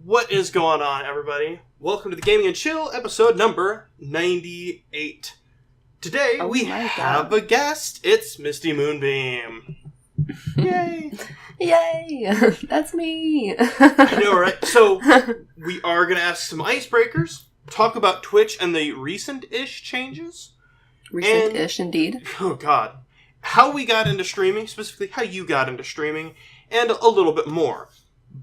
What is going on, everybody? Welcome to the Gaming and Chill, episode number 98. Today, we have a guest. It's Misty Moonbeam. Yay! Yay! That's me! I know, right? So, we are going to ask some icebreakers, talk about Twitch and the recent-ish changes. Recent-ish, indeed. Oh, God. How we got into streaming, specifically how you got into streaming, and a little bit more.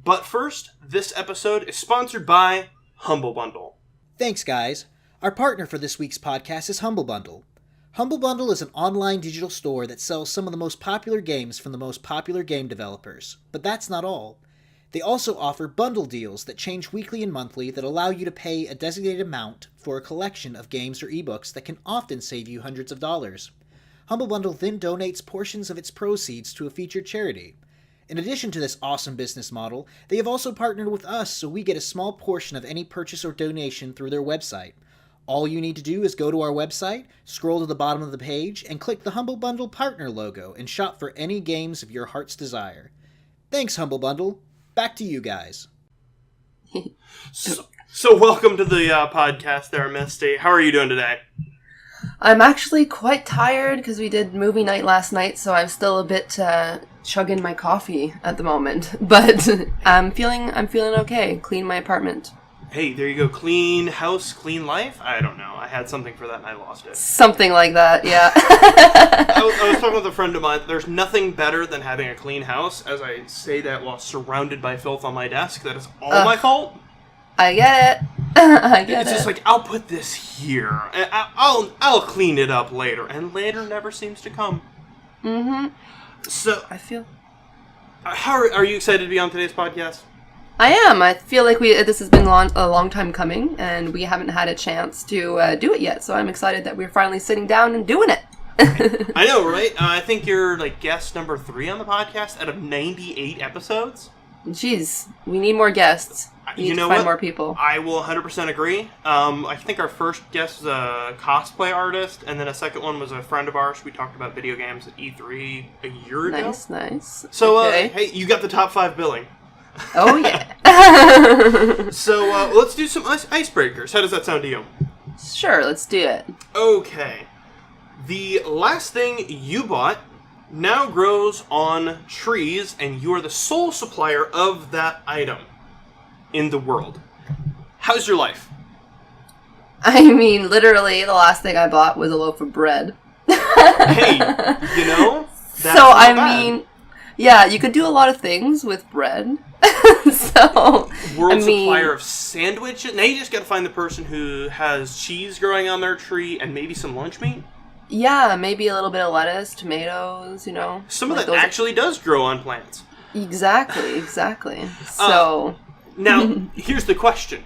But first, this episode is sponsored by Humble Bundle. Thanks, guys. Our partner for this week's podcast is Humble Bundle. Humble Bundle is an online digital store that sells some of the most popular games from the most popular game developers. But that's not all. They also offer bundle deals that change weekly and monthly that allow you to pay a designated amount for a collection of games or ebooks that can often save you hundreds of dollars. Humble Bundle then donates portions of its proceeds to a featured charity. In addition to this awesome business model, they have also partnered with us so we get a small portion of any purchase or donation through their website. All you need to do is go to our website, scroll to the bottom of the page, and click the Humble Bundle partner logo and shop for any games of your heart's desire. Thanks, Humble Bundle. Back to you guys. So welcome to the podcast there, Misty. How are you doing today? I'm actually quite tired because we did movie night last night, so I'm still a bit chugging my coffee at the moment. But I'm feeling okay. Clean my apartment. Hey, there you go. Clean house, clean life? I don't know. I had something for that and I lost it. Something like that, yeah. I was talking with a friend of mine. There's nothing better than having a clean house. As I say that while surrounded by filth on my desk, that is all my fault. I get it. It's just like, I'll put this here. And I'll clean it up later. And later never seems to come. Mm-hmm. So, I feel... How are you excited to be on today's podcast? I am. I feel like this has been a long time coming, and we haven't had a chance to do it yet. So I'm excited that we're finally sitting down and doing it. I know, right? I think you're like guest number 3 on the podcast out of 98 episodes. Jeez, we need more guests. We need to find more people. I will 100% agree. I think our first guest was a cosplay artist, and then a second one was a friend of ours. We talked about video games at E3 a year ago. Nice. So, okay. Hey, you got the top 5 billing. Oh, yeah. So, let's do some icebreakers. How does that sound to you? Sure, let's do it. Okay. The last thing you bought now grows on trees, and you are the sole supplier of that item in the world. How's your life? I mean, literally, the last thing I bought was a loaf of bread. Hey, you know? That's so, not bad. Mean, yeah, you could do a lot of things with bread. Supplier of sandwiches. Now you just gotta find the person who has cheese growing on their tree and maybe some lunch meat. Yeah, maybe a little bit of lettuce, tomatoes, you know. Some of that actually does grow on plants. Exactly. So... now, here's the question.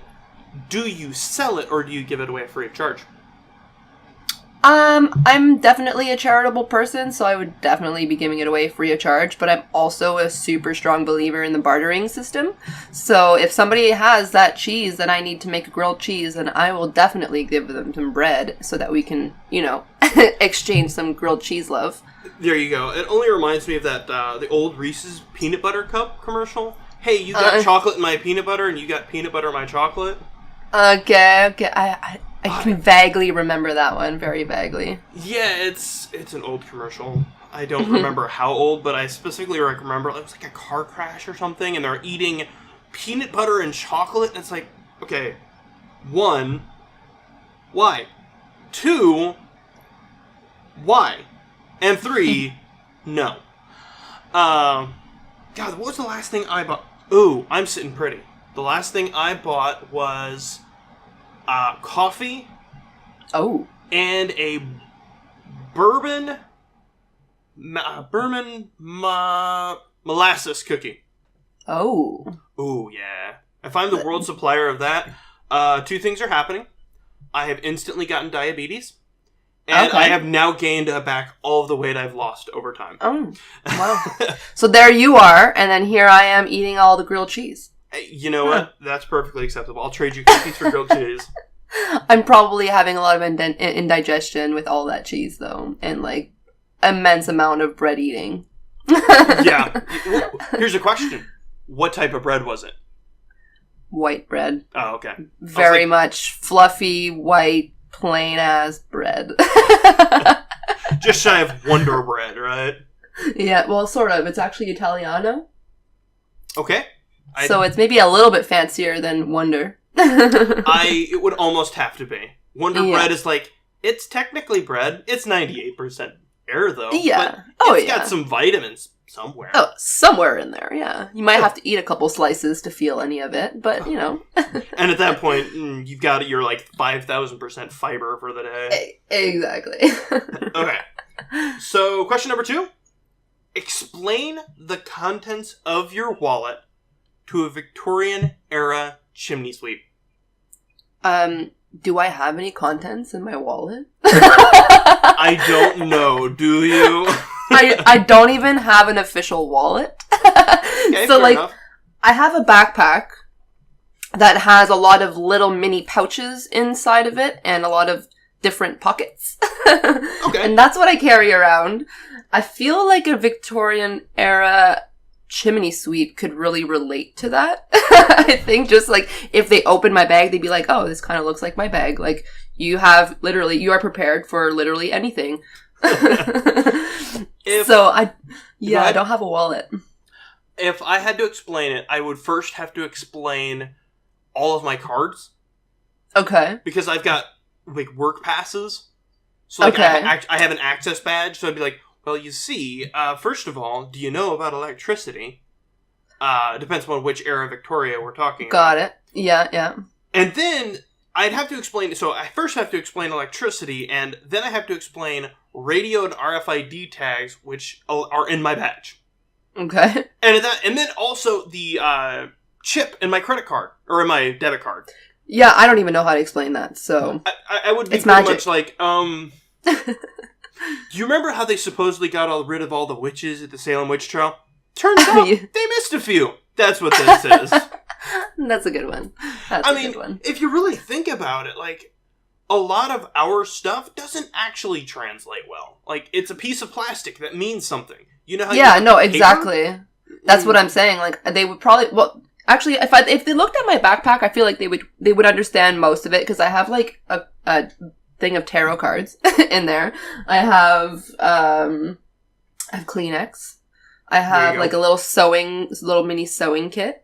Do you sell it or do you give it away free of charge? I'm definitely a charitable person, so I would definitely be giving it away free of charge, but I'm also a super strong believer in the bartering system. So if somebody has that cheese that I need to make a grilled cheese, then I will definitely give them some bread so that we can, you know, exchange some grilled cheese love. There you go. It only reminds me of that, the old Reese's peanut butter cup commercial. Hey, you got chocolate in my peanut butter and you got peanut butter in my chocolate. Okay. I can vaguely remember that one, very vaguely. Yeah, it's an old commercial. I don't remember how old, but I specifically remember it was like a car crash or something, and they're eating peanut butter and chocolate, and it's like, okay, 1, why? 2, why? And 3, no. God, what was the last thing I bought? Ooh, I'm sitting pretty. The last thing I bought was... coffee. Oh. And a bourbon molasses cookie. Oh. Ooh, yeah. If I'm the world supplier of that, 2 things are happening. I have instantly gotten diabetes. And I have now gained back all of the weight I've lost over time. Oh, wow. So there you are, and then here I am eating all the grilled cheese. You know what? That's perfectly acceptable. I'll trade you cookies for grilled cheese. I'm probably having a lot of indigestion with all that cheese, though, and, like, immense amount of bread eating. Yeah. Here's a question. What type of bread was it? white bread. Oh, okay. Very much fluffy, white, plain-ass bread. Just shy of Wonder Bread, right? Yeah, well, sort of. It's actually Italiano. Okay. So it's maybe a little bit fancier than Wonder. It would almost have to be. Wonder Bread is like, it's technically bread. It's 98% air, though. Yeah. But it's got some vitamins somewhere. Oh, somewhere in there, yeah. You might have to eat a couple slices to feel any of it, but, you know. And at that point, you've got your, 5,000% fiber for the day. Exactly. Okay. So, question number 2. Explain the contents of your wallet to a Victorian-era chimney sweep. Do I have any contents in my wallet? I don't know, do you? I don't even have an official wallet. Okay, so, fair enough. I have a backpack that has a lot of little mini pouches inside of it and a lot of different pockets. Okay. And that's what I carry around. I feel like a Victorian era chimney sweep could really relate to that. I think just if they open my bag, they'd be like, oh, this kind of looks like my bag. You are prepared for literally anything. I don't have a wallet. If I had to explain it, I would first have to explain all of my cards. Okay. Because I've got, work passes. So, I have an access badge, so I'd be like, well, you see, first of all, do you know about electricity? Depends on which era of Victoria we're talking about. Got it. Yeah. And then I'd have to explain, so I first have to explain electricity, and then I have to explain radio and RFID tags, which are in my badge. Okay. And then also the chip in my credit card, or in my debit card. Yeah, I don't even know how to explain that, so... I would be it's pretty magic. much like, do you remember how they supposedly got rid of all the witches at the Salem Witch Trial? Turns out they missed a few. That's what this is. That's a good one. That's a good one. If you really think about it, a lot of our stuff doesn't actually translate well. It's a piece of plastic that means something. You know how exactly. That's what I'm saying. They would probably... Well, actually, if they looked at my backpack, I feel like they would understand most of it, because I have, a thing of tarot cards in there. I have Kleenex. I have a little mini sewing kit,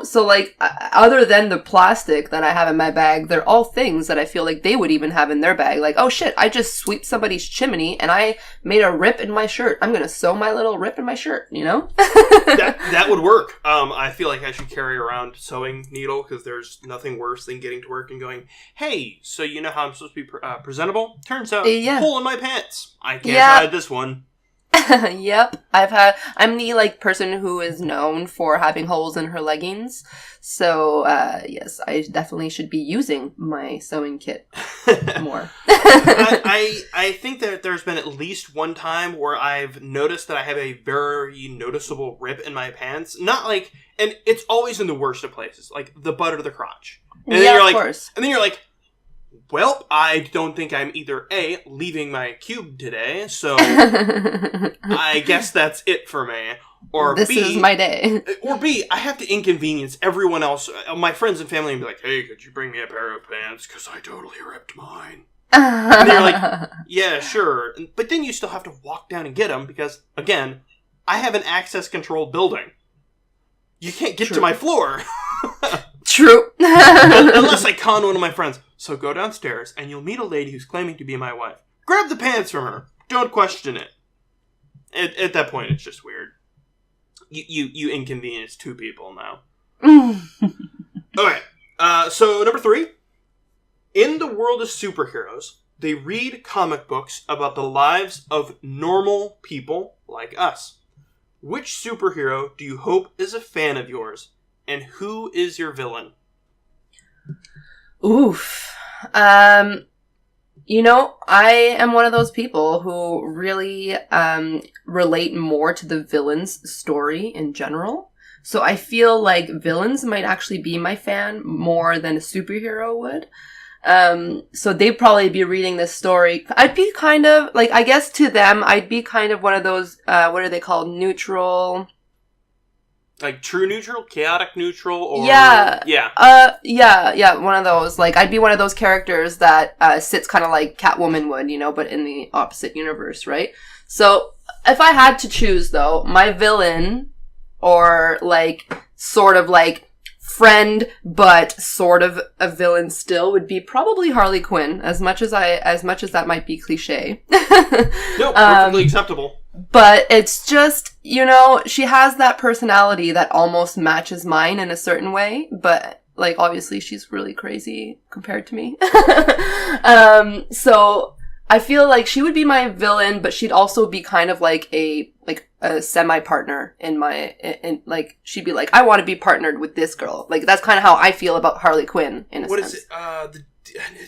so other than the plastic that I have in my bag, they're all things that I feel like they would even have in their bag. Oh shit, I just sweeped somebody's chimney and I made a rip in my shirt. I'm gonna sew my little rip in my shirt, that would work. I feel like I should carry around a sewing needle, because there's nothing worse than getting to work and going, hey, so you know how I'm supposed to be presentable? Turns out, hole in my pants. I can't hide this one. Yep. I'm the person who is known for having holes in her leggings. So, yes, I definitely should be using my sewing kit more. I think that there's been at least one time where I've noticed that I have a very noticeable rip in my pants. Not and it's always in the worst of places, the butt or the crotch. And then you're of course. And then you're like, well, I don't think I'm either A, leaving my cube today, so I guess that's it for me. Or this B, is my day. Or B, I have to inconvenience everyone else, my friends and family, and be like, hey, could you bring me a pair of pants? Because I totally ripped mine. And they're like, yeah, sure. But then you still have to walk down and get them, because, again, I have an access-controlled building. You can't get to my floor. True. Unless I con one of my friends. So go downstairs, and you'll meet a lady who's claiming to be my wife. Grab the pants from her. Don't question it. At that point, it's just weird. You inconvenience two people now. Okay. So number 3. In the world of superheroes, they read comic books about the lives of normal people like us. Which superhero do you hope is a fan of yours? And who is your villain? Oof. I am one of those people who really relate more to the villain's story in general. So I feel like villains might actually be my fan more than a superhero would. So they'd probably be reading this story. I'd be kind of, I guess to them, I'd be kind of one of those, what are they called? Neutral... Like true neutral, chaotic neutral, or yeah, yeah, one of those. Like, I'd be one of those characters that sits kind of like Catwoman would, but in the opposite universe, right? So, if I had to choose, though, my villain, or like sort of like friend, but sort of a villain still, would be probably Harley Quinn. As much as that might be cliche. No, perfectly acceptable. But it's just, she has that personality that almost matches mine in a certain way, but, like, obviously she's really crazy compared to me. So I feel like she would be my villain, but she'd also be kind of like a semi-partner in like, she'd be like, I want to be partnered with this girl. Like, that's kind of how I feel about Harley Quinn, in a sense. What is it?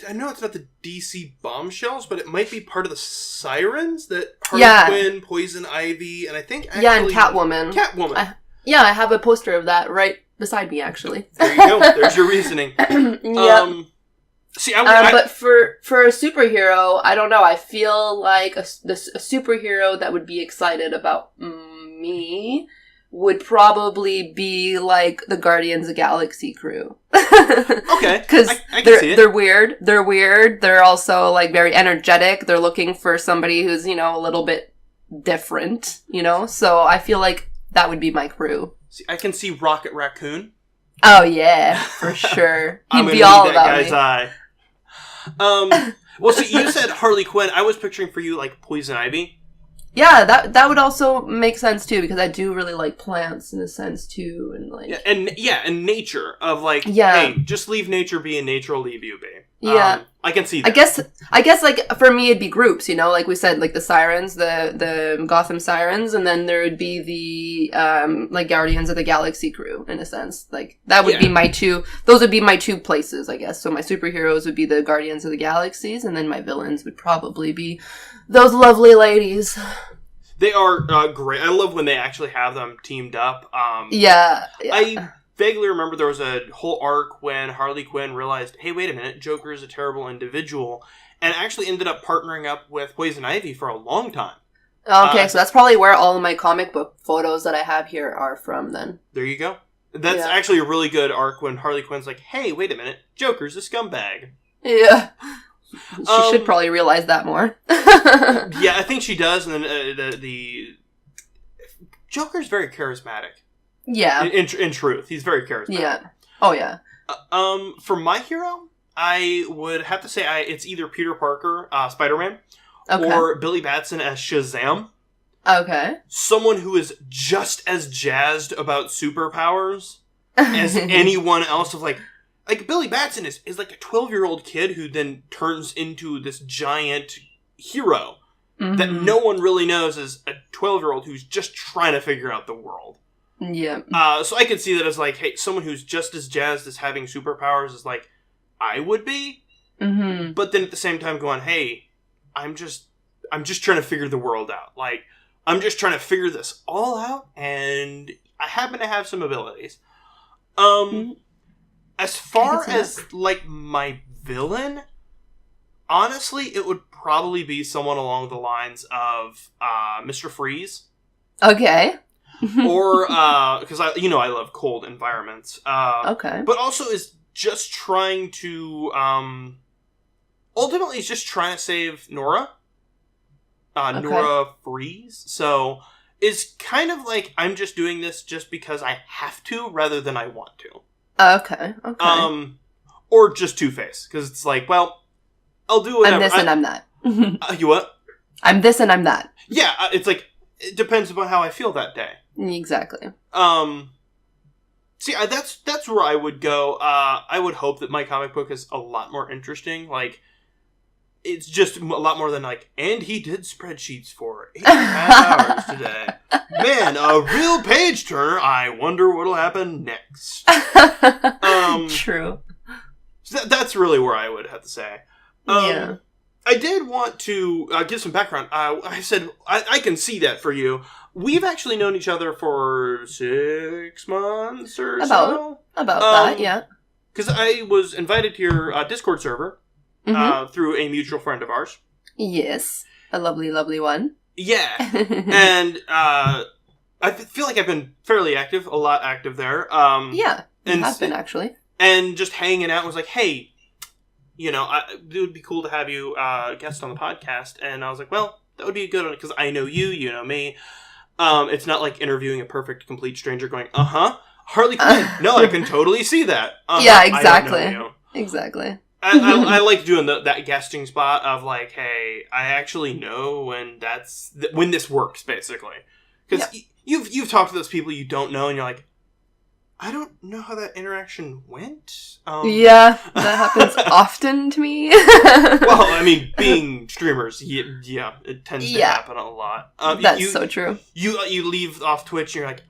I know it's not the DC Bombshells, but it might be part of the Sirens that Harley Quinn, Poison Ivy, and I think actually... Yeah, and Catwoman. I have a poster of that right beside me, actually. There you go. There's your reasoning. Yeah. But for a superhero, I don't know. I feel like a superhero that would be excited about me would probably be like the Guardians of the Galaxy crew. Okay. Because I can see it. They're weird. They're also like very energetic. They're looking for somebody who's, a little bit different, So I feel like that would be my crew. See, I can see Rocket Raccoon. Oh yeah, for sure. He'd be all about that guy's eye. Well, see, you said Harley Quinn. I was picturing for you like Poison Ivy. Yeah, that would also make sense too, because I do really like plants in a sense too, and like and nature of like, hey, just leave nature be, and nature will leave you be. Yeah, I can see that. I guess like for me it'd be groups, like we said, like the Sirens, the Gotham Sirens, and then there would be the like Guardians of the Galaxy crew in a sense. Like that would be my two. Those would be my two places, I guess. So my superheroes would be the Guardians of the Galaxies, and then my villains would probably be those lovely ladies. They are great. I love when they actually have them teamed up. Yeah. I vaguely remember there was a whole arc when Harley Quinn realized, hey, wait a minute, Joker is a terrible individual, and actually ended up partnering up with Poison Ivy for a long time. Okay, so that's probably where all of my comic book photos that I have here are from then. There you go. That's actually a really good arc when Harley Quinn's like, hey, wait a minute, Joker's a scumbag. Yeah. She should probably realize that more. Yeah, I think she does, and then the Joker's very charismatic. Yeah. In truth, he's very charismatic. Yeah. Oh, yeah. For my hero, I would have to say it's either Peter Parker, Spider-Man, or Billy Batson as Shazam. Okay. Someone who is just as jazzed about superpowers as anyone else. Of like Billy Batson is like a 12-year-old kid who then turns into this giant hero that no one really knows is a 12-year-old who's just trying to figure out the world. Yeah. So I could see that as like, hey, someone who's just as jazzed as having superpowers is like I would be. Mm-hmm. But then at the same time going, hey, I'm just trying to figure the world out. Like, I'm just trying to figure this all out, and I happen to have some abilities. As far as like my villain, honestly, it would probably be someone along the lines of Mr. Freeze. Okay. Or because I love cold environments. Okay. But also is just trying to ultimately is just trying to save Nora. Nora Freeze. So is kind of like I'm just doing this just because I have to rather than I want to. Okay. Or just Two-Face, because it's like, well, I'll do whatever. I'm this and I'm that. You what? I'm this and I'm that. Yeah, it's like it depends upon how I feel that day. Exactly. See, that's where I would go. I would hope that my comic book is a lot more interesting. Like, it's just a lot more than like, and he did spreadsheets for 8.5 hours today. Man, a real page turner. I wonder what'll happen next. True. So that's really where I would have to say. Yeah. I did want to give some background. I said, I can see that for you. We've actually known each other for 6 months or so. About that, yeah. Because I was invited to your Discord server through a mutual friend of ours. Yes. A lovely, lovely one. Yeah. And I feel like I've been fairly active, a lot active there. Yeah, you and have been, actually. And just hanging out was like, hey, it would be cool to have you guest on the podcast. And I was like, well, that would be a good one because I know you know me. It's not like interviewing a perfect, complete stranger going, Harley Quinn. No, I can totally see that. Yeah, exactly. I don't know you. Exactly. I like doing that guesting spot of like, hey, I actually know when when this works, basically. Because you've talked to those people you don't know, and you're like, I don't know how that interaction went. Yeah, that happens often to me. Well, I mean, being streamers, yeah, it tends to happen a lot. That's so true. You leave off Twitch, and you're like,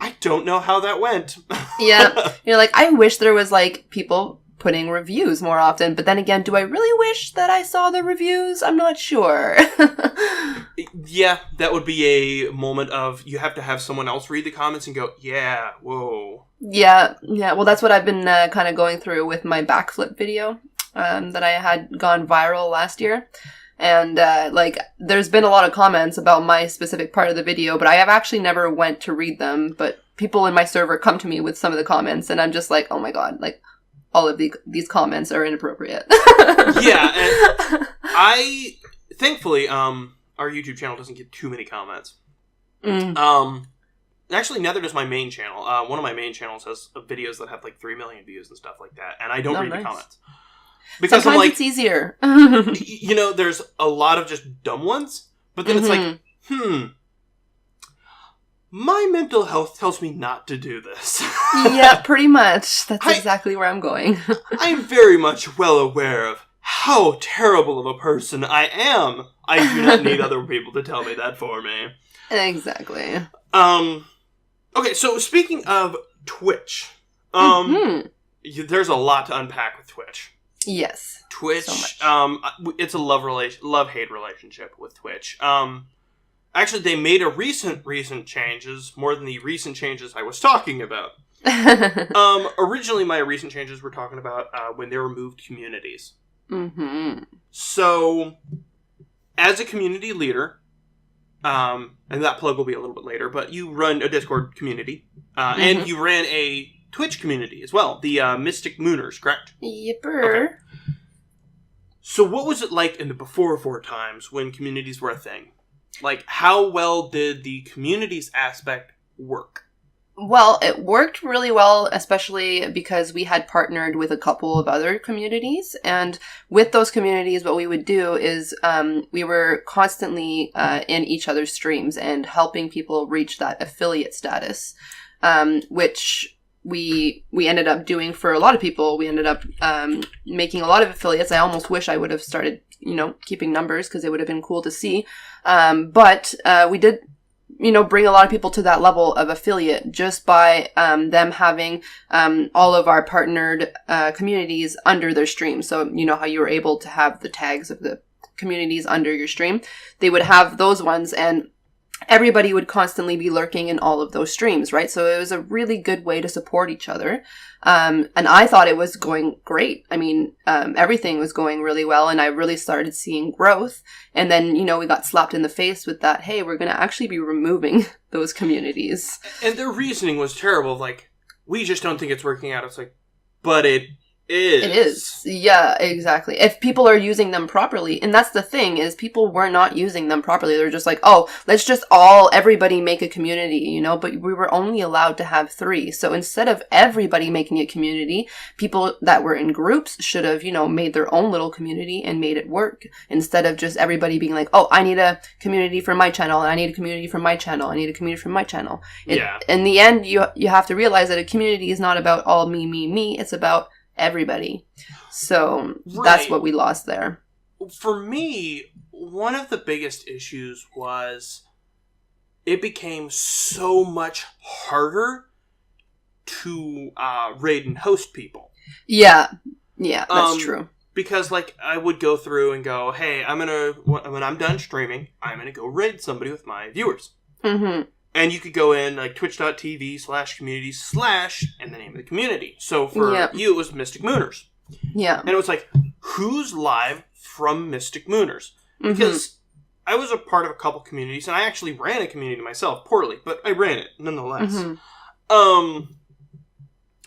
I don't know how that went. Yeah. You're like, I wish there was, like, people putting reviews more often. But then again, do I really wish that I saw the reviews? I'm not sure. Yeah, that would be a moment of you have to have someone else read the comments and go, yeah, whoa. Yeah. Well, that's what I've been kind of going through with my backflip video that I had gone viral last year. And, there's been a lot of comments about my specific part of the video, but I have actually never went to read them. But people in my server come to me with some of the comments, and I'm just like, oh my god, like, all of these comments are inappropriate. Yeah, and thankfully, our YouTube channel doesn't get too many comments. Actually, neither does my main channel. One of my main channels has videos that have, 3 million views and stuff like that, and I don't read the comments. Because sometimes I'm it's easier. There's a lot of just dumb ones, but then it's like, my mental health tells me not to do this. Yeah, pretty much. That's exactly where I'm going. I'm very much well aware of how terrible of a person I am. I do not need other people to tell me that for me. Exactly. Okay, so speaking of Twitch, there's a lot to unpack with Twitch. Yes. Twitch, so much. It's a love-hate relationship with Twitch. Actually, they made a recent changes, more than the recent changes I was talking about. Originally, my recent changes were talking about when they removed communities. Mm-hmm. So, as a community leader, and that plug will be a little bit later, but you run a Discord community, and you ran a Twitch community as well, the Mystic Mooners, correct? Yipper. Okay. So what was it like in the before times when communities were a thing? Like, how well did the communities aspect work? Well, it worked really well, especially because we had partnered with a couple of other communities. And with those communities, what we would do is we were constantly in each other's streams and helping people reach that affiliate status, which we ended up doing for a lot of people. We ended up making a lot of affiliates. I almost wish I would have started, keeping numbers because it would have been cool to see. But we did, bring a lot of people to that level of affiliate just by them having all of our partnered communities under their stream. So you know how you were able to have the tags of the communities under your stream? They would have those ones, and everybody would constantly be lurking in all of those streams, right? So it was a really good way to support each other. And I thought it was going great. I mean, everything was going really well, and I really started seeing growth. And then, we got slapped in the face with that, hey, we're going to actually be removing those communities. And their reasoning was terrible. Like, we just don't think it's working out. It's like, but it is. It is. Yeah, exactly. If people are using them properly, and that's the thing, is people were not using them properly. They're just like, oh, let's just everybody make a community, but we were only allowed to have 3. So instead of everybody making a community, people that were in groups should have, made their own little community and made it work, instead of just everybody being like, oh, I need a community for my channel, and I need a community for my channel, I need a community for my channel. In the end, you have to realize that a community is not about all me. It's about everybody. So that's what we lost there. For me, one of the biggest issues was it became so much harder to raid and host people. Yeah, that's true. Because, I would go through and go, hey, when I'm done streaming, I'm gonna go raid somebody with my viewers. Mm-hmm. And you could go in, twitch.tv/community/ and the name of the community. So for you, it was Mystic Mooners. Yeah. And it was like, who's live from Mystic Mooners? Because I was a part of a couple communities, and I actually ran a community myself, poorly, but I ran it nonetheless. And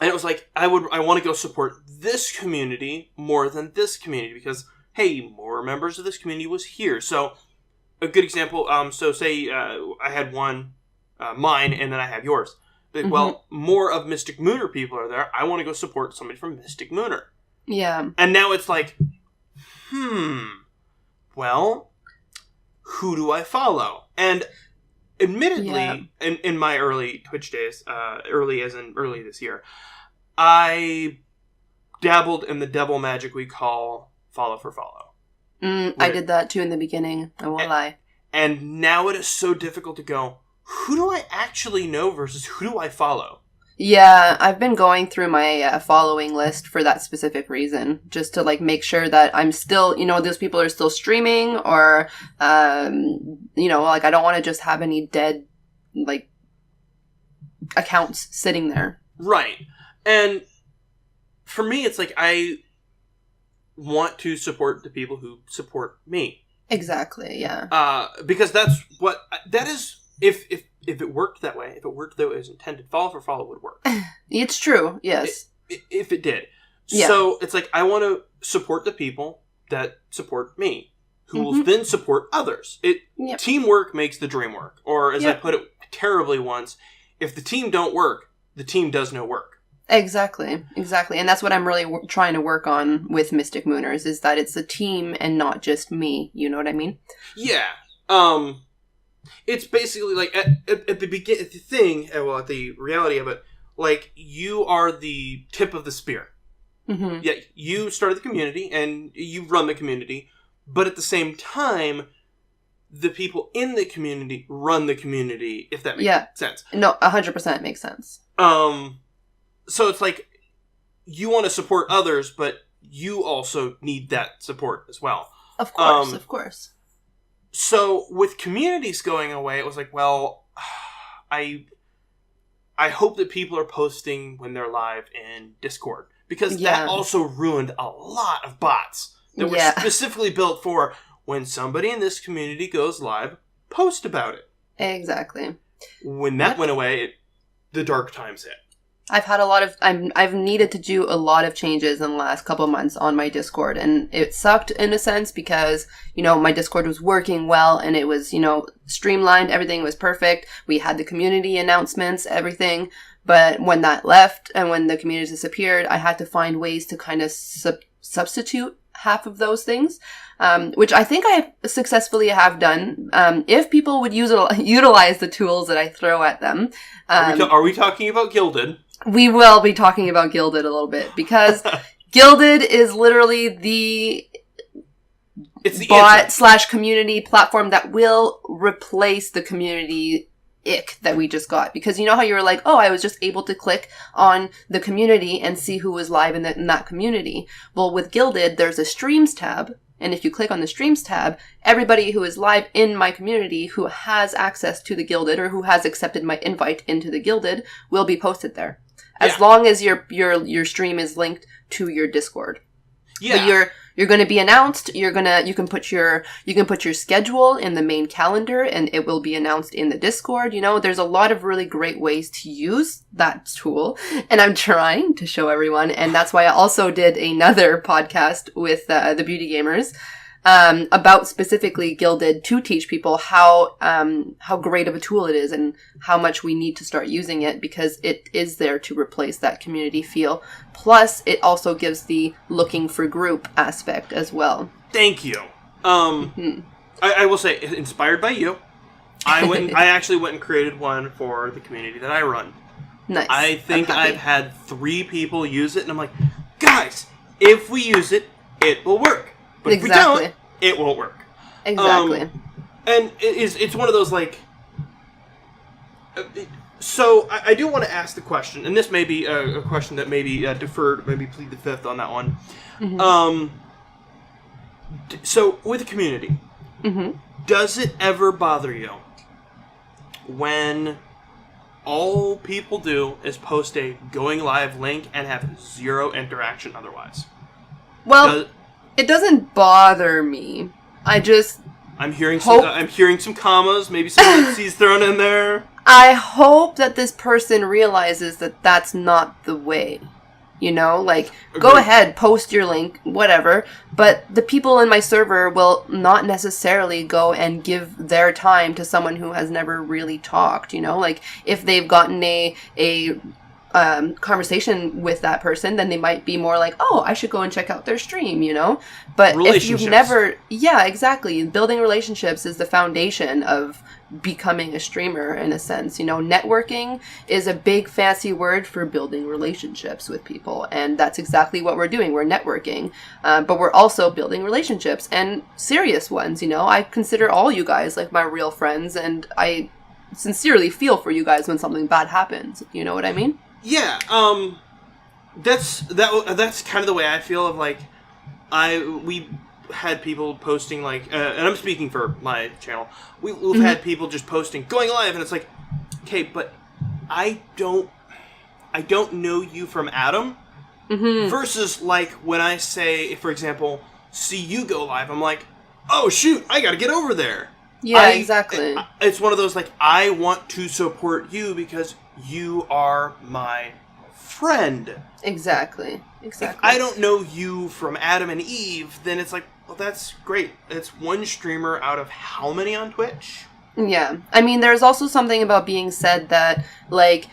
it was like, I want to go support this community more than this community, because, hey, more members of this community was here. So, a good example, so say I had one, mine, and then I have yours. Well, more of Mystic Mooner people are there. I want to go support somebody from Mystic Mooner. Yeah. And now it's like, well, who do I follow? And admittedly, in my early Twitch days, early this year, I dabbled in the devil magic we call follow for follow. I did that too in the beginning, I won't lie. And now it is so difficult to go, who do I actually know versus who do I follow? Yeah, I've been going through my following list for that specific reason, just to like make sure that I'm still, those people are still streaming, or, like I don't want to just have any dead, like, accounts sitting there. Right. And for me, it's like I want to support the people who support me. Exactly, yeah. Because that is, if it worked that way, if it worked the way it was intended, follow for follow would work. It's true, yes. If it did. Yeah. So it's like, I want to support the people that support me, who will then support others. Teamwork makes the dream work. Or as I put it terribly once, if the team don't work, the team does no work. Exactly. And that's what I'm really trying to work on with Mystic Mooners, is that it's a team and not just me. You know what I mean? Yeah. It's basically like at the reality of it, like, you are the tip of the spear. Yeah, you started the community and you run the community, but at the same time, the people in the community run the community, if that makes sense. No, 100% makes sense. So it's like, you want to support others, but you also need that support as well. Of course. So with communities going away, it was like, well, I hope that people are posting when they're live in Discord, because that also ruined a lot of bots that were specifically built for when somebody in this community goes live, post about it. Exactly. When that went away, the dark times hit. I've had I've needed to do a lot of changes in the last couple of months on my Discord, and it sucked in a sense because, my Discord was working well and it was, streamlined, everything was perfect. We had the community announcements, everything. But when that left and when the community disappeared, I had to find ways to kind of substitute half of those things, which I think I successfully have done. If people would utilize the tools that I throw at them. Are we talking about Gilded? We will be talking about Gilded a little bit, because Gilded is literally it's the bot / community platform that will replace the community ick that we just got. Because you know how you were like, oh, I was just able to click on the community and see who was live in that community. Well, with Gilded, there's a streams tab. And if you click on the streams tab, everybody who is live in my community who has access to the Gilded, or who has accepted my invite into the Gilded, will be posted there. As long as your stream is linked to your Discord. Yeah. But you're going to be announced. You can put your schedule in the main calendar, and it will be announced in the Discord. There's a lot of really great ways to use that tool, and I'm trying to show everyone. And that's why I also did another podcast with the Beauty Gamers about specifically Gilded, to teach people how great of a tool it is and how much we need to start using it, because it is there to replace that community feel. Plus, it also gives the looking for group aspect as well. Thank you. I will say, inspired by you, I actually went and created one for the community that I run. Nice. I think I've had 3 people use it, and I'm like, guys, if we use it, it will work. But if we don't, it won't work. Exactly. And it's one of those, like... So, I do want to ask the question, and this may be a question that may be deferred, maybe plead the fifth on that one. So, with the community, does it ever bother you when all people do is post a going live link and have 0 interaction otherwise? Well... It doesn't bother me. I I'm hearing some commas, maybe some C's thrown in there. I hope that this person realizes that that's not the way. You know, like, go ahead, post your link, whatever, but the people in my server will not necessarily go and give their time to someone who has never really talked, you know? Like, if they've gotten a conversation with that person, then they might be more like, oh, I should go and check out their stream, you know? But if you've never... Yeah, exactly. Building relationships is the foundation of becoming a streamer, in a sense. You know, networking is a big fancy word for building relationships with people, and that's exactly what we're doing. We're networking, but we're also building relationships, and serious ones. You know, I consider all you guys like my real friends, and I sincerely feel for you guys when something bad happens. You know what I mean? Yeah, that's kind of the way I feel. Of like, we had people posting like, and I'm speaking for my channel. We've had people just posting going live, and it's like, okay, but I don't know you from Adam. Versus like when I say, for example, see you go live, I'm like, oh shoot, I got to get over there. Yeah, exactly. It's one of those like, I want to support you because you are my friend. Exactly. If I don't know you from Adam and Eve, then it's like, well, that's great. It's one streamer out of how many on Twitch? Yeah. I mean, there's also something about being said that, like,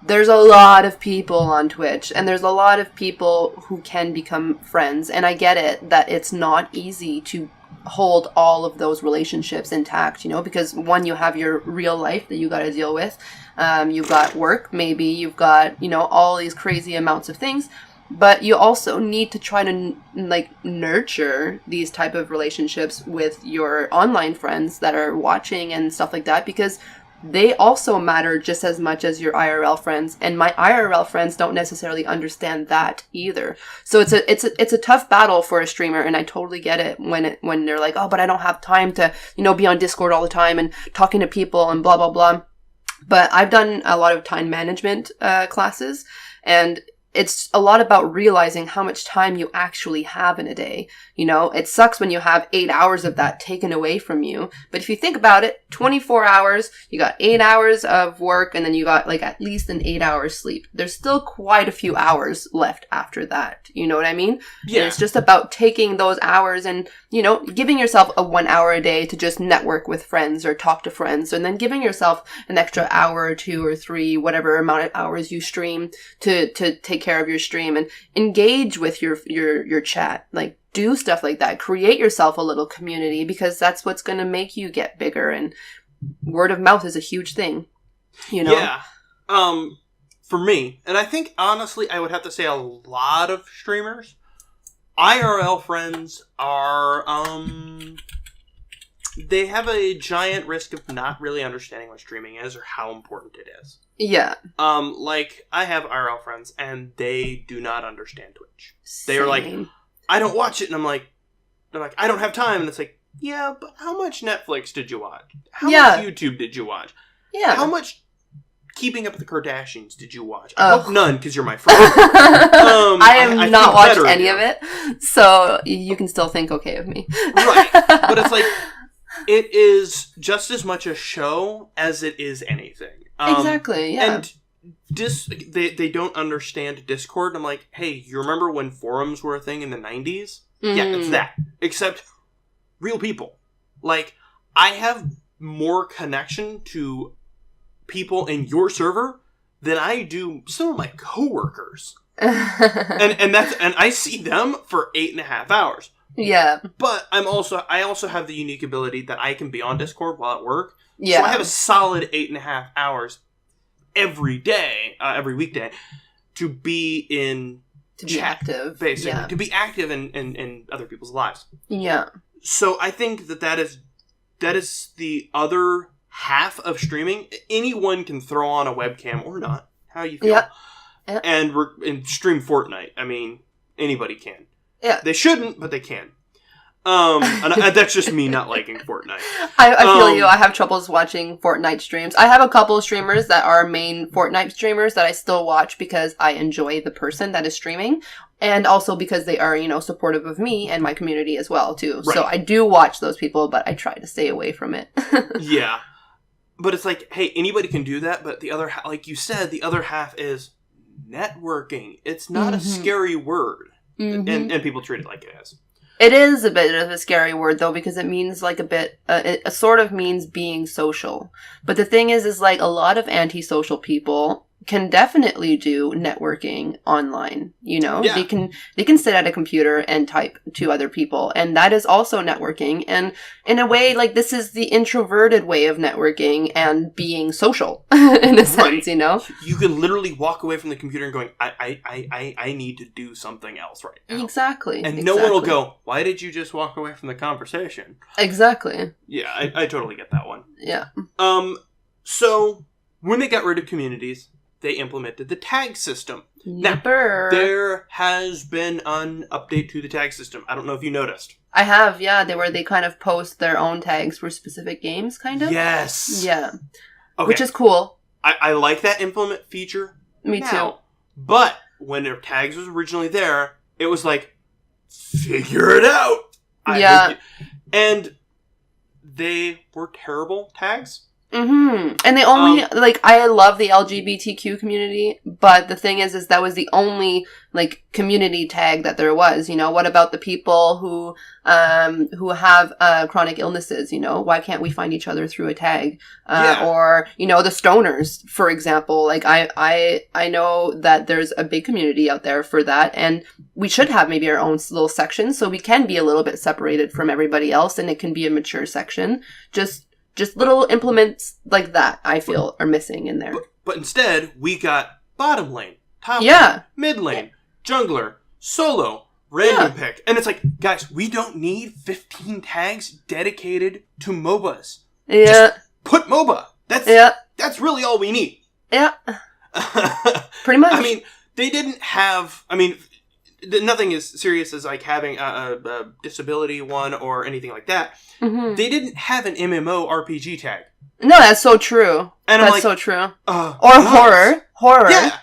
there's a lot of people on Twitch, and there's a lot of people who can become friends, and I get it that it's not easy to hold all of those relationships intact, you know, because one, you have your real life that you got to deal with. You've got work, maybe you've got, you know, all these crazy amounts of things, but you also need to try to like nurture these type of relationships with your online friends that are watching and stuff like that, because they also matter just as much as your IRL friends, and my IRL friends don't necessarily understand that either. So it's a tough battle for a streamer, and I totally get it when they're like, oh, but I don't have time to, you know, be on Discord all the time and talking to people and blah blah blah. But I've done a lot of time management classes, and it's a lot about realizing how much time you actually have in a day. You know, it sucks when you have 8 hours of that taken away from you. But if you think about it, 24 hours, you got 8 hours of work, and then you got like at least an 8 hours sleep. There's still quite a few hours left after that. You know what I mean? Yeah. And it's just about taking those hours and, you know, giving yourself a 1 hour a day to just network with friends or talk to friends, and then giving yourself an extra hour or 2 or 3, whatever amount of hours you stream to take care of your stream and engage with your chat. Like, do stuff like that. Create yourself a little community, because that's what's going to make you get bigger, and word of mouth is a huge thing, you know? Yeah. For me, and I think honestly I would have to say a lot of streamers, IRL friends are they have a giant risk of not really understanding what streaming is or how important it is. Yeah. Like, I have IRL friends, and they do not understand Twitch. Same. They are like, I don't watch it, and I'm like, I don't have time, and it's like, yeah, but how much Netflix did you watch? How much YouTube did you watch? Yeah. How much Keeping Up with the Kardashians did you watch? I hope none, because you're my friend. I have not watched any of it, so you can still think okay of me. Right. But it's like, it is just as much a show as it is anything. Exactly, yeah. And they don't understand Discord. I'm like, hey, you remember when forums were a thing in the 90s? Mm-hmm. Yeah, it's that. Except real people. Like, I have more connection to people in your server than I do some of my coworkers. and I see them for 8.5 hours. Yeah. But I also have the unique ability that I can be on Discord while at work. Yeah. So I have a solid 8.5 hours every day, every weekday, to be active, basically, yeah. to be active in other people's lives. Yeah. So I think that is the other half of streaming. Anyone can throw on a webcam or not, how you feel, and stream Fortnite. I mean, anybody can. Yeah. They shouldn't, but they can. And that's just me not liking Fortnite. I feel you. I have troubles watching Fortnite streams. I have a couple of streamers that are main Fortnite streamers that I still watch because I enjoy the person that is streaming. And also because they are, supportive of me and my community as well, too. Right. So I do watch those people, but I try to stay away from it. Yeah. But it's like, hey, anybody can do that, but the other, like you said, the other half is networking. It's not a scary word. And people treat it like it is. It is a bit of a scary word, though, because it means like it sort of means being social. But the thing is like a lot of antisocial people can definitely do networking online, Yeah. They can sit at a computer and type to other people, and that is also networking. And in a way, like, this is the introverted way of networking and being social in a sense, You can literally walk away from the computer and going, I need to do something else right now. Exactly. And no one will go, why did you just walk away from the conversation? Exactly. Yeah, I totally get that one. Yeah. So when they got rid of communities, they implemented the tag system. Now, Yipper. there has been an update to the tag system. I don't know if you noticed. I have, yeah. They kind of post their own tags for specific games, kind of. Yes. Yeah. Okay. Which is cool. I like that implement feature. Me too. But when their tags was originally there, it was like, figure it out. Yeah. And they were terrible tags. Mm-hmm. And they only, I love the LGBTQ community, but the thing is that was the only, community tag that there was, What about the people who have, chronic illnesses, Why can't we find each other through a tag? Yeah. Or, the stoners, for example. I know that there's a big community out there for that, and we should have maybe our own little section, so we can be a little bit separated from everybody else, and it can be a mature section. Just little implements like that, I feel, are missing in there. But instead, we got bottom lane, top Yeah. lane, mid lane, jungler, solo, random pick. And it's like, guys, we don't need 15 tags dedicated to MOBAs. Yeah. Just put MOBA. That's really all we need. Yeah. Pretty much. I mean, they didn't have... nothing as serious as like having a disability one or anything like that. Mm-hmm. They didn't have an MMO RPG tag. No, that's so true. And that's so true. Or horror. Yeah.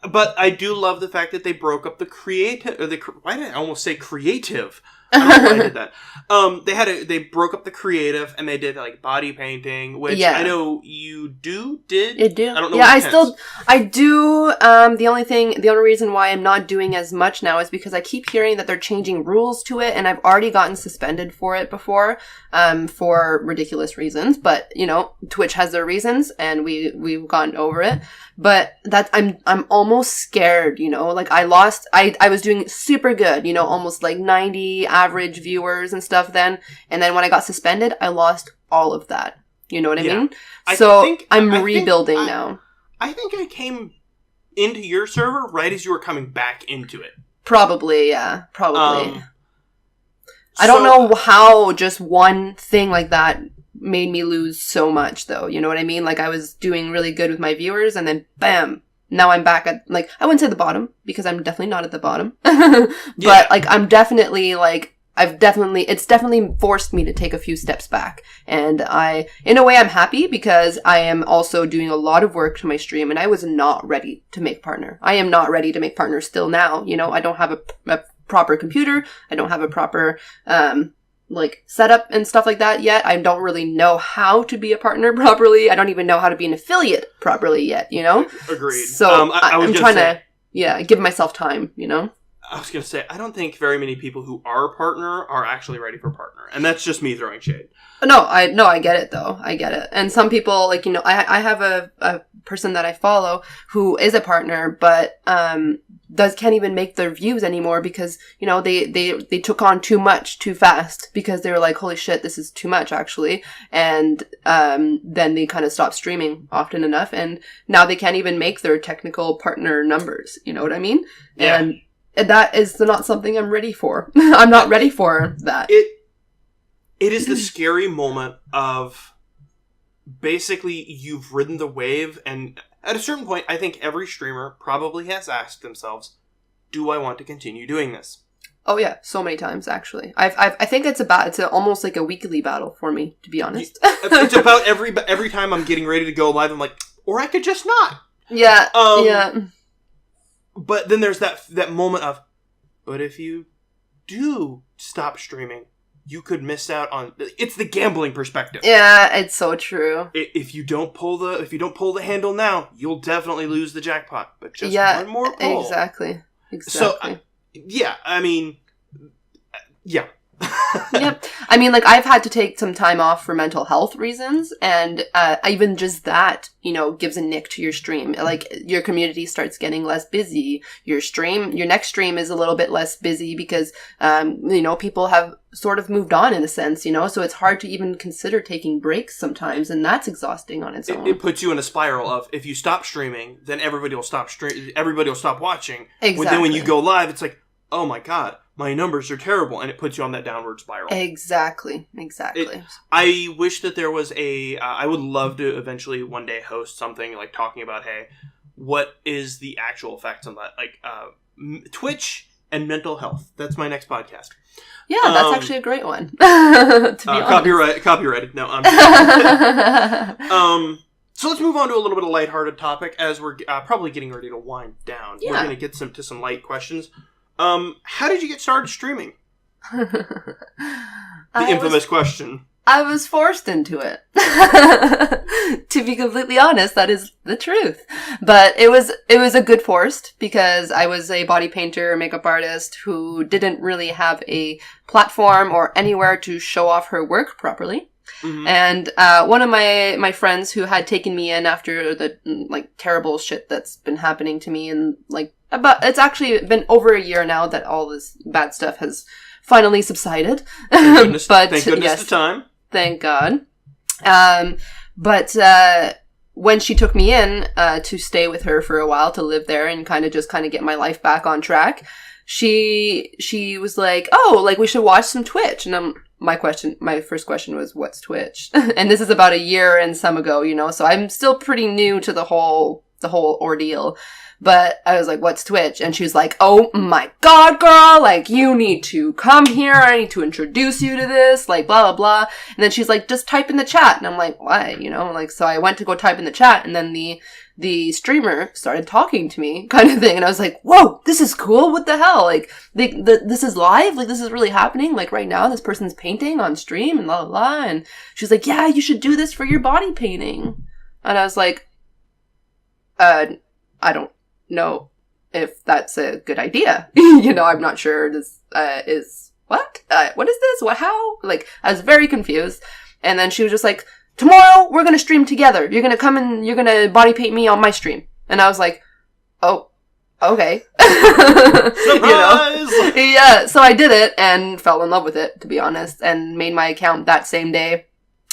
But I do love the fact that they broke up the creative. Why did I almost say creative? I don't know why I did that. They broke up the creative and they did like body painting, which I know you did. You do. I don't know. Yeah, I do. The only reason why I'm not doing as much now is because I keep hearing that they're changing rules to it, and I've already gotten suspended for it before, for ridiculous reasons. But Twitch has their reasons, and we've gotten over it. But I'm almost scared. I was doing super good. Almost like 90 average viewers and stuff then, and then when I got suspended, I lost all of that. You know what I mean? So I'm rebuilding now. I think I came into your server right as you were coming back into it. Probably, yeah. Probably. I don't know how just one thing like that made me lose so much, though. You know what I mean? I was doing really good with my viewers, and then bam, now I'm back at, I wouldn't say the bottom, because I'm definitely not at the bottom. But, I'm definitely, it's definitely forced me to take a few steps back. And in a way, I'm happy, because I am also doing a lot of work to my stream, and I was not ready to make partner. I am not ready to make partner still now. I don't have a proper computer. I don't have a proper, setup and stuff like that yet. I don't really know how to be a partner properly. I don't even know how to be an affiliate properly yet, Agreed. So I'm trying to give myself time, I was going to say, I don't think very many people who are a partner are actually ready for partner. And that's just me throwing shade. No, I get it, though. I get it. And some people, I have a person that I follow who is a partner, but can't even make their views anymore because, they took on too much too fast because they were like, holy shit, this is too much, actually. And then they kind of stopped streaming often enough. And now they can't even make their technical partner numbers. You know what I mean? Yeah. And that is not something I'm ready for. I'm not ready for that. It is the scary moment of basically you've ridden the wave, and at a certain point, I think every streamer probably has asked themselves, do I want to continue doing this? Oh yeah, so many times actually. I think it's almost like a weekly battle for me, to be honest. It's about every time I'm getting ready to go live, I'm like, or I could just not. Yeah, yeah. But then there's that moment of, but if you do stop streaming, you could miss out on. It's the gambling perspective. Yeah, it's so true. If you don't pull the handle now, you'll definitely lose the jackpot. But just one more pull. Exactly. So, yeah, I mean, yeah. Yep. I mean, like, I've had to take some time off for mental health reasons, and even just that, gives a nick to your stream. Like, your community starts getting less busy. Your next stream is a little bit less busy because, people have sort of moved on in a sense, so it's hard to even consider taking breaks sometimes, and that's exhausting on its own. It puts you in a spiral of, if you stop streaming, then everybody will stop watching. Exactly. But then when you go live, it's like, oh my god, my numbers are terrible, and it puts you on that downward spiral. Exactly. I wish that there was I would love to eventually one day host something like talking about, hey, what is the actual effects on that? Like, Twitch and mental health. That's my next podcast. Yeah, that's actually a great one. To be honest. Copyrighted. No, so let's move on to a little bit of lighthearted topic as we're probably getting ready to wind down. Yeah. We're going to get to some light questions. How did you get started streaming? The infamous question. I was forced into it. To be completely honest, that is the truth. But it was a good forced because I was a body painter, makeup artist who didn't really have a platform or anywhere to show off her work properly. Mm-hmm. And one of my friends who had taken me in after the terrible shit that's been happening to me, and it's actually been over a year now that all this bad stuff has finally subsided. Thank goodness, thank goodness the time. Thank God. But when she took me in to stay with her for a while, to live there and kind of get my life back on track, she was like, oh, we should watch some Twitch. And my first question was, what's Twitch? And this is about a year and some ago, so I'm still pretty new to the whole ordeal. But I was like, what's Twitch? And she was like, oh my god, girl, you need to come here. I need to introduce you to this, blah, blah, blah. And then she's like, just type in the chat. And I'm like, why? So I went to go type in the chat, and then the streamer started talking to me, kind of thing. And I was like, whoa, this is cool. What the hell? This is live? This is really happening? Right now, this person's painting on stream and blah, blah, blah. And she's like, yeah, you should do this for your body painting. And I was like, I don't know if that's a good idea. I'm not sure. This is what is this? What? How? I was very confused. And then she was just like, tomorrow we're gonna stream together. You're gonna come and you're gonna body paint me on my stream. And I was like, oh, okay. Surprise! Yeah. So I did it and fell in love with it, to be honest, and made my account that same day.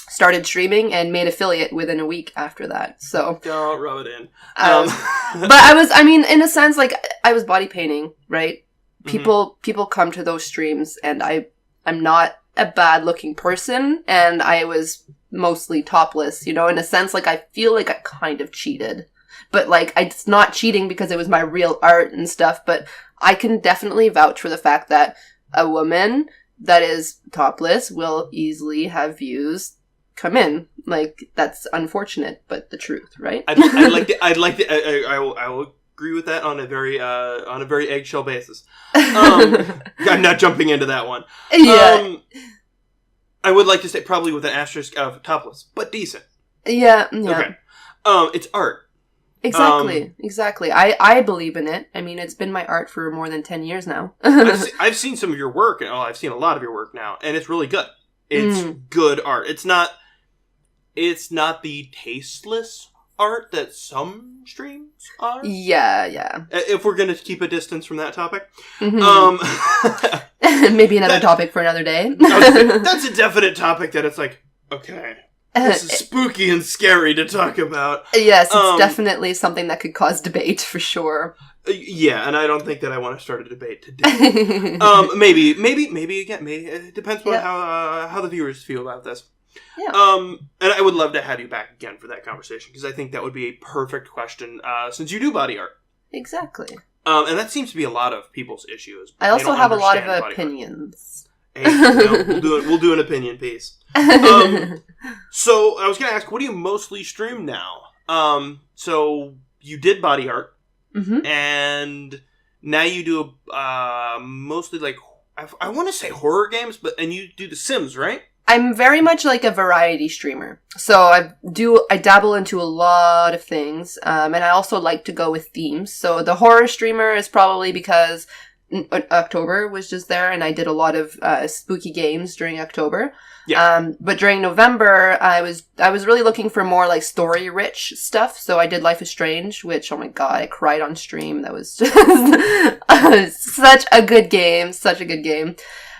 Started streaming and made affiliate within a week after that. So don't rub it in. But in a sense, I was body painting, right? People come to those streams, and I'm not a bad looking person, and I was mostly topless, in a sense. I feel like I kind of cheated, but it's not cheating because it was my real art and stuff. But I can definitely vouch for the fact that a woman that is topless will easily have views come in. That's unfortunate, but the truth, right? I will agree with that on a very eggshell basis. I'm not jumping into that one. Yeah. I would like to say probably with an asterisk of topless, but decent. Yeah. Okay. It's art. Exactly. I believe in it. It's been my art for more than 10 years now. I've seen some of your work, and I've seen a lot of your work now, and it's really good. It's good art. It's not the tasteless art that some streams are. Yeah. If we're going to keep a distance from that topic. Mm-hmm. Maybe another topic for another day. That's a definite topic that it's okay. This is spooky and scary to talk about. Yes, it's definitely something that could cause debate, for sure. Yeah, and I don't think that I want to start a debate today. Maybe again. Maybe it depends on how the viewers feel about this. Yeah. And I would love to have you back again for that conversation, because I think that would be a perfect question, since you do body art. Exactly. And that seems to be a lot of people's issues. I also have a lot of opinions. Hey, we'll do an opinion piece. So I was going to ask, what do you mostly stream now? So you did body art. Mm-hmm. and now you do mostly like I want to say horror games, and you do The Sims, right? I'm very much like a variety streamer. So I dabble into a lot of things. And I also like to go with themes. So the horror streamer is probably because October was just there and I did a lot of spooky games during October. Yeah. But during November, I was really looking for more like story rich stuff. So I did Life is Strange, which, oh my god, I cried on stream. That was just such a good game. Such a good game.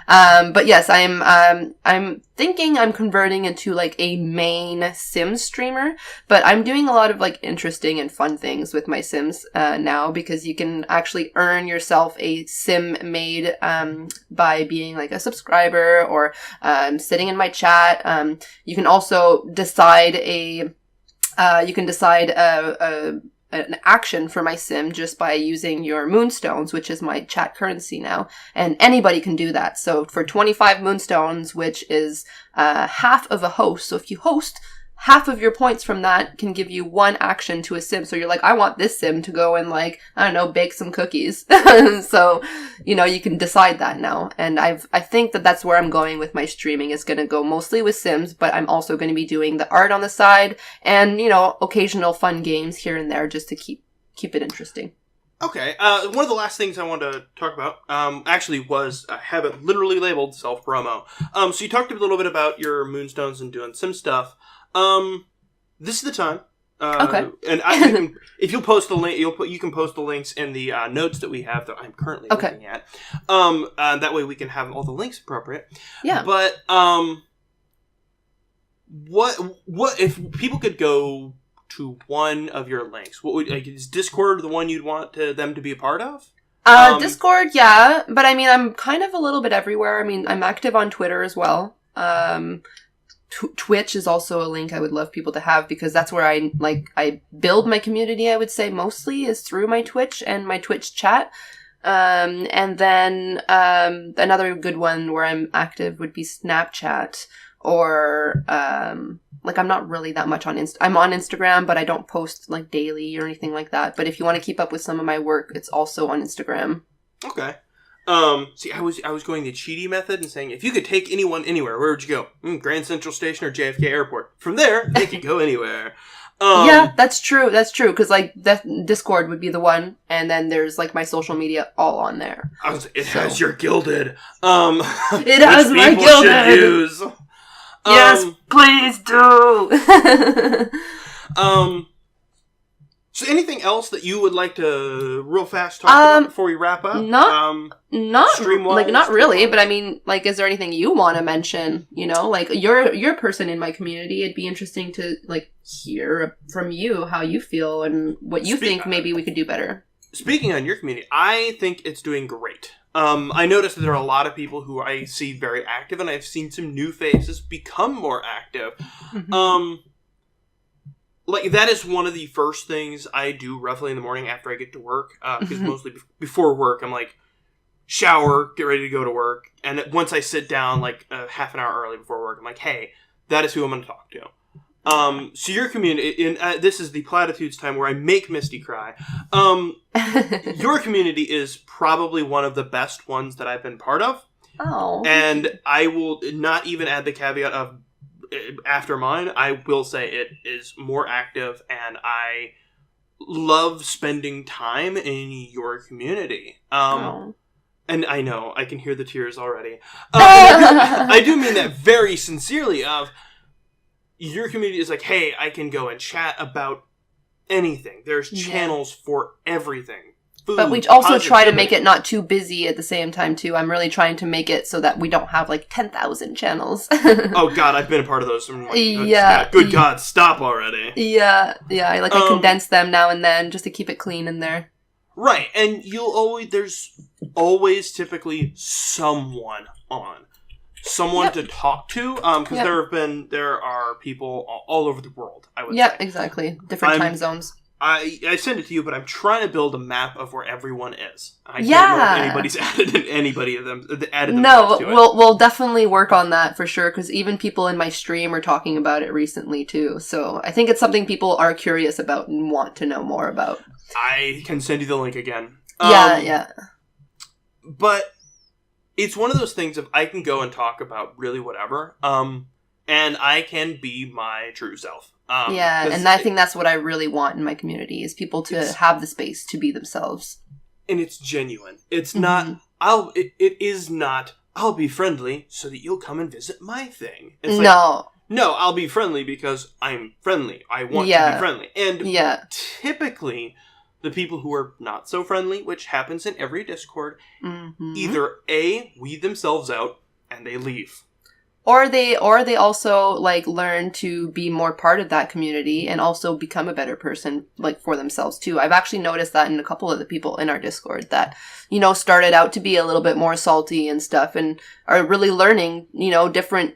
But yes, I'm thinking I'm converting into like a main Sims streamer, but I'm doing a lot of like interesting and fun things with my Sims, now, because you can actually earn yourself a Sim made, by being like a subscriber or, sitting in my chat. You can also decide an action for my sim just by using your moonstones, which is my chat currency now. And anybody can do that. So for 25 moonstones, which is half of a host. So if you host, half of your points from that can give you one action to a sim. So you're like, I want this sim to go and like, I don't know, bake some cookies. So, you can decide that now. And I think that that's where I'm going with my streaming. Is going to go mostly with Sims, but I'm also going to be doing the art on the side and, occasional fun games here and there just to keep it interesting. Okay. One of the last things I wanted to talk about, actually was, I have it literally labeled self-promo. So you talked a little bit about your moonstones and doing Sim stuff. This is the time. Okay. And if you'll post the link, you can post the links in the notes that we have that I'm currently looking at. That way we can have all the links appropriate. Yeah. But what if people could go to one of your links? What would is Discord the one you'd want them to be a part of? Discord, yeah, but I mean, I'm kind of a little bit everywhere. I mean, I'm active on Twitter as well. Twitch is also a link I would love people to have, because that's where I build my community, I would say, mostly is through my Twitch and my Twitch chat. And then another good one where I'm active would be Snapchat, or I'm not really that much on I'm on Instagram, but I don't post like daily or anything like that. But if you want to keep up with some of my work, it's also on Instagram. Okay. See, I was going the cheaty method and saying, if you could take anyone anywhere, where would you go? Grand Central Station or JFK Airport. From there, they could go anywhere. Yeah, that's true. That's true. Because Discord would be the one, and then there's like my social media all on there. Has your gilded. It has my gilded. Should use. Yes, please do. So anything else that you would like to real fast talk about before we wrap up? Not really, but I mean, like, is there anything you want to mention? Like, you're a person in my community. It'd be interesting to like hear from you how you feel and what you think maybe we could do better. Speaking on your community, I think it's doing great. I noticed that there are a lot of people who I see very active, and I've seen some new faces become more active. Mm-hmm. Like, that is one of the first things I do roughly in the morning after I get to work. Because mostly before work, I'm like, shower, get ready to go to work. And once I sit down, like, half an hour early before work, I'm like, hey, that is who I'm going to talk to. So your community, this is the platitudes time where I make Misty cry. Your community is probably one of the best ones that I've been part of. Oh. And I will not even add the caveat of, after mine, I will say it is more active, and I love spending time in your community. And I know, I can hear the tears already. I do mean that very sincerely. Your community is like, hey, I can go and chat about anything. There's channels for everything. Food, but we also try to make it not too busy at the same time, too. I'm really trying to make it so that we don't have, like, 10,000 channels. Oh, God, I've been a part of those. I'm like, good God, stop already. Yeah, I condense them now and then just to keep it clean in there. Right, and there's always typically someone on. Someone to talk to, because there are people all over the world, I would say. Yeah, exactly. Different time zones. I send it to you, but I'm trying to build a map of where everyone is. I can't Yeah. know if anybody's added themselves No, to it. we'll definitely work on that for sure, because even people in my stream are talking about it recently too. So I think it's something people are curious about and want to know more about. I can send you the link again. Yeah. But it's one of those things of I can go and talk about really whatever, and I can be my true self. And I think that's what I really want in my community, is people to have the space to be themselves. And it's genuine. It's not, it is not, I'll be friendly so that you'll come and visit my thing. It's No, I'll be friendly because I'm friendly. I want to be friendly. And typically, the people who are not so friendly, which happens in every Discord, either A, weed themselves out, and they leave. Or they also, like, learn to be more part of that community and also become a better person, like, for themselves, too. I've actually noticed that in a couple of the people in our Discord that, you know, started out to be a little bit more salty and stuff and are really learning, you know, different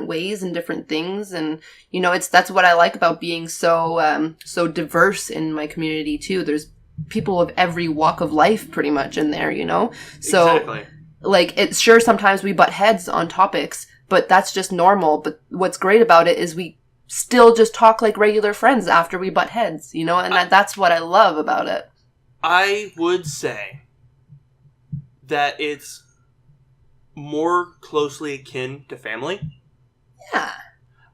ways and different things. And, you know, that's what I like about being so diverse in my community, too. There's people of every walk of life pretty much in there, you know? So, exactly. Like, it's sure sometimes we butt heads on topics, but that's just normal. But what's great about it is we still just talk like regular friends after we butt heads, you know? And that's what I love about it. I would say that it's more closely akin to family. Yeah.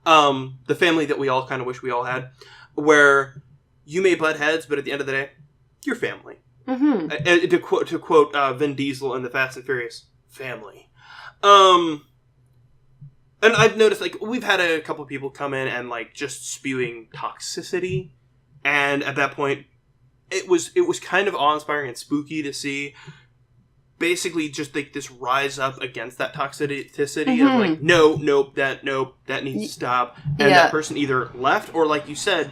The family that we all kind of wish we all had, where you may butt heads, but at the end of the day, you're family. Mm-hmm. To quote Vin Diesel in the Fast and Furious, family. And I've noticed, like, we've had a couple of people come in and, like, just spewing toxicity. And at that point, it was kind of awe-inspiring and spooky to see basically just, like, this rise up against that toxicity of, like, nope, that needs to stop. And that person either left or, like you said,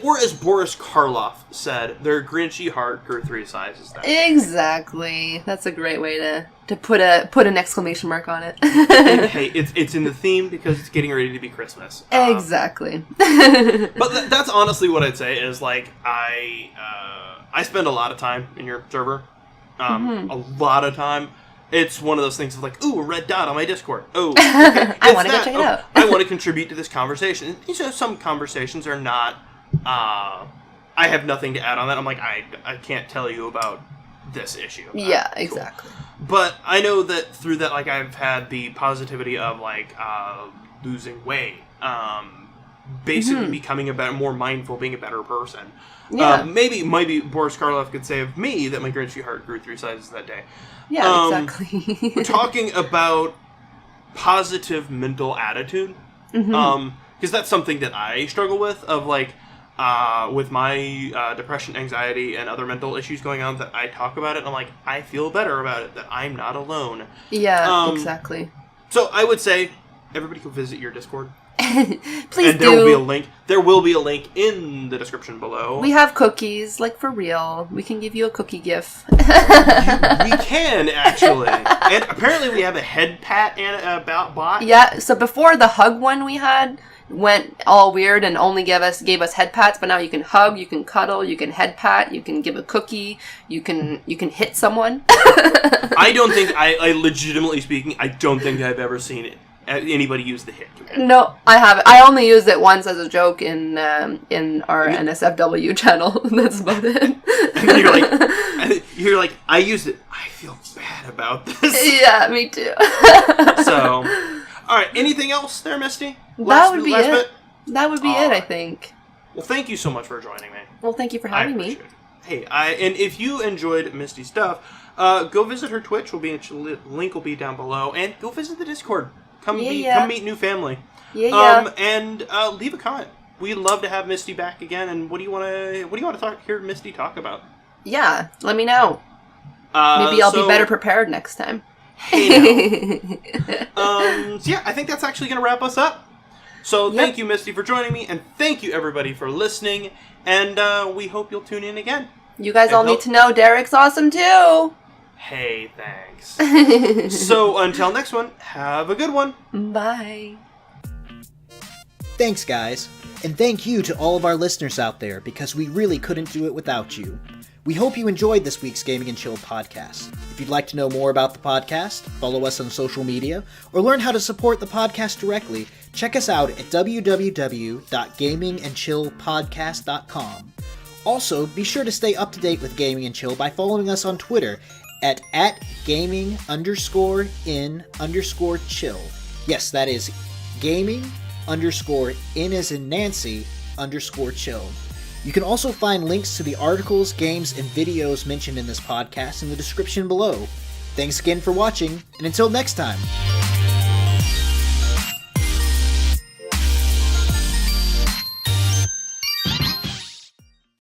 or as Boris Karloff said, their Grinchy heart grew 3 sizes. Exactly. That's a great way to put an exclamation mark on it. And, hey, it's in the theme because it's getting ready to be Christmas. Exactly. But that's honestly what I'd say is, like, I spend a lot of time in your server. A lot of time. It's one of those things of like, ooh, a red dot on my Discord. Oh, okay, I want to go check it out. I want to contribute to this conversation. You know, some conversations are not... I have nothing to add on that. I'm like, I can't tell you about this issue. Yeah, Cool. exactly. But I know that through that, like, I've had the positivity of, like, losing weight, basically becoming more mindful, being a better person. Yeah. Maybe Boris Karloff could say of me that my Grinchy heart grew 3 sizes that day. Yeah, exactly. We're talking about positive mental attitude, because that's something that I struggle with, of, like, with my depression, anxiety, and other mental issues going on, that I talk about it, and I'm like, I feel better about it, that I'm not alone. Yeah, exactly. So I would say, everybody go visit your Discord. Please and there will be a link. There will be a link in the description below. We have cookies, like, for real. We can give you a cookie gif. We can, actually. And apparently we have a head pat and a bot. Yeah, so before the hug one we had went all weird and only gave us head pats, but now you can hug, you can cuddle, you can head pat, you can give a cookie, you can hit someone. I don't think, I legitimately speaking, I don't think I've ever seen it. Anybody use the hit command. No, I haven't. I only used it once as a joke in our NSFW channel. That's about it. And then you're like, I used it. I feel bad about this. Yeah, me too. So, all right. Anything else there, Misty? That would be it. Bit? That would be it, I think. Well, thank you so much for joining me. Well, thank you for having me. Hey, and if you enjoyed Misty's stuff, go visit her Twitch. Link will be down below, and go visit the Discord. Come meet new family. And leave a comment. We'd love to have Misty back again. And what do you want to hear Misty talk about? Yeah, let me know. Maybe I'll be better prepared next time. Hey now. So yeah, I think that's actually going to wrap us up. So thank you, Misty, for joining me, and thank you everybody for listening. And we hope you'll tune in again. You guys all need to know Derrick's awesome too. Hey, thanks. So, until next one, have a good one. Bye. Thanks, guys. And thank you to all of our listeners out there, because we really couldn't do it without you. We hope you enjoyed this week's Gaming and Chill podcast. If you'd like to know more about the podcast, follow us on social media, or learn how to support the podcast directly, check us out at www.gamingandchillpodcast.com. Also, be sure to stay up to date with Gaming and Chill by following us on Twitter at gaming_in_chill. Yes, that is gaming_in as in Nancy _chill. You can also find links to the articles, games, and videos mentioned in this podcast in the description below. Thanks again for watching, and until next time.